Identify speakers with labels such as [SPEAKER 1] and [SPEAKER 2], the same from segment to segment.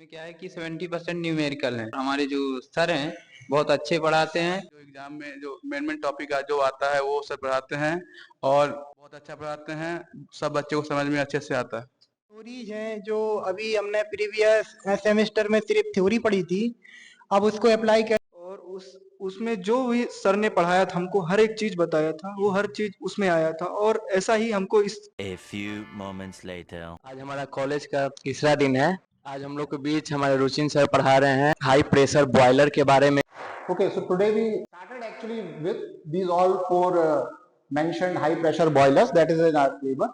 [SPEAKER 1] इसमें क्या है कि 70% न्यूमेरिकल है। हमारे जो सर हैं बहुत अच्छे पढ़ाते हैं। जो एग्जाम में जो मेन टॉपिक जो आता है वो सर पढ़ाते हैं और बहुत अच्छा पढ़ाते हैं। सब बच्चों को समझ में अच्छे से आता है।
[SPEAKER 2] थ्योरीज हैं जो अभी हमने प्रीवियस सेमेस्टर में सिर्फ थ्योरी पढ़ी थी, अब उसको अप्लाई कर और उसमें जो भी सर ने पढ़ाया था हमको हर एक चीज बताया था, वो हर चीज उसमें आया था और ऐसा ही हमको इस
[SPEAKER 3] A few moments later.
[SPEAKER 4] आज हमारा कॉलेज का तीसरा दिन है। आज हम लोग के बीच हमारे रुचिन सर पढ़ा रहे हैं हाई प्रेशर बॉयलर के बारे में।
[SPEAKER 5] Okay, so today we started actually with these all four mentioned high pressure boilers that is in our paper,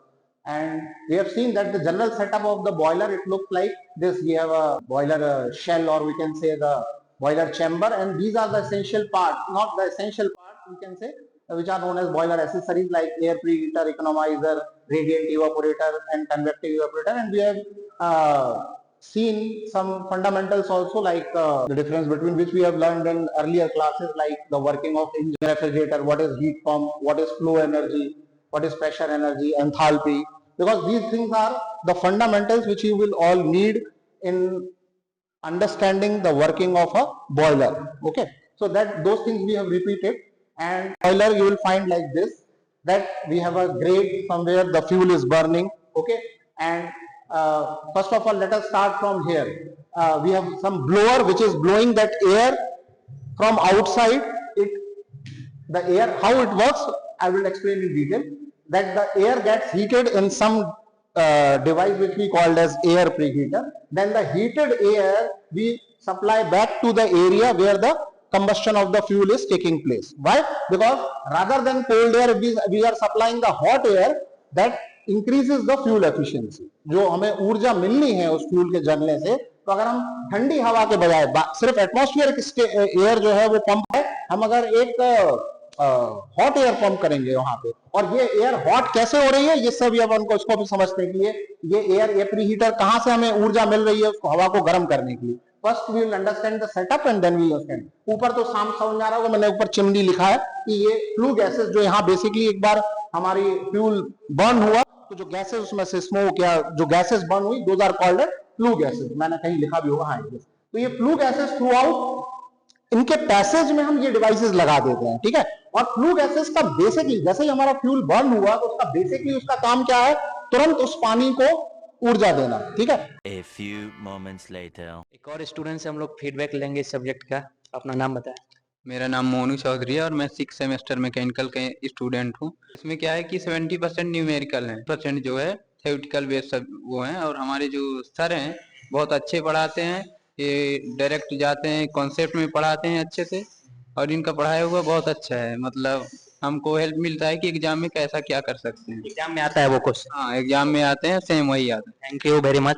[SPEAKER 5] and we have seen that the general setup of the boiler, it looks like this. We have a boiler shell, or we can say the boiler chamber, and these are the essential parts, not the essential parts we can say, which are known as boiler accessories like air preheater, economizer, radiant evaporator and convective evaporator. And we have seen some fundamentals also, like the difference between which we have learned in earlier classes, like the working of engine, refrigerator, what is heat pump, what is flow energy, what is pressure energy, enthalpy, because these things are the fundamentals which you will all need in understanding the working of a boiler. Okay, so that those things we have repeated. And boiler you will find like this, that we have a grate somewhere the fuel is burning. Okay, and first of all, let us start from here. We have some blower which is blowing that air from outside. The air, how it works, I will explain in detail. That the air gets heated in some device which we called as air preheater. Then the heated air we supply back to the area where the combustion of the fuel is taking place. Why? Because rather than cold air, we are supplying the hot air that increases the fuel efficiency. जो हमें ऊर्जा मिलनी है उस fuel के जलने से, तो अगर हम ठंडी हवा के बजाय सिर्फ एटमॉस्फेरिक एयर जो है वो पंप है, हम अगर एक हॉट एयर पंप करेंगे वहां पे, और ये एयर हॉट कैसे हो रही है ये सब अब उनको इसको भी समझने के लिए, ये एयर प्रीहीटर कहां से हमें ऊर्जा मिल रही है उसको हवा को गर्म करने के लिए। First we will understand the setup and then we understand. ऊपर तो साम समझ आ रहा होगा, मैंने ऊपर चिमनी लिखा है कि ये फ्लू गैसेस जो यहाँ बेसिकली एक बार हमारी फ्यूल बर्न हुआ तो जो गैसेस उसमें से स्मोक या जो गैसेस बर्न हुई, those are called flue gases. मैंने कहीं लिखा भी होगा, हाँ। तो ये फ्लू गैसेस थ्रू आउट इनके पैसेज में हम ये डिवाइसेस लगा देते हैं, ठीक है। और फ्लू गैसेस का बेसिकली जैसे ही हमारा फ्यूल बर्न हुआ तो उसका बेसिकली उसका काम क्या है, तुरंत उस पानी को ऊर्जा देना, ठीक है।
[SPEAKER 3] A few moments later.
[SPEAKER 4] एक और स्टूडेंट से हम लोग फीडबैक लेंगे इस सब्जेक्ट का। अपना नाम बताएं।
[SPEAKER 1] मेरा नाम मोनू चौधरी है और मैं 6 सेमेस्टर मैकेनिकल के स्टूडेंट हूँ। इसमें क्या है कि 70% न्यूमेरिकल है, % जो है थ्योरेटिकल बेस सब वो हैं। और हमारे जो सर हैं बहुत अच्छे पढ़ाते हैं, ये डायरेक्ट जाते हैं कॉन्सेप्ट में पढ़ाते हैं अच्छे से, और इनका पढ़ाया हुआ बहुत अच्छा है। मतलब हमको हेल्प मिलता है कि एग्जाम में कैसा क्या कर सकते हैं।
[SPEAKER 4] एग्जाम में आता है वो क्वेश्चन?
[SPEAKER 1] हाँ, एग्जाम में आते हैं, सेम वही आता है।
[SPEAKER 4] Thank you very much.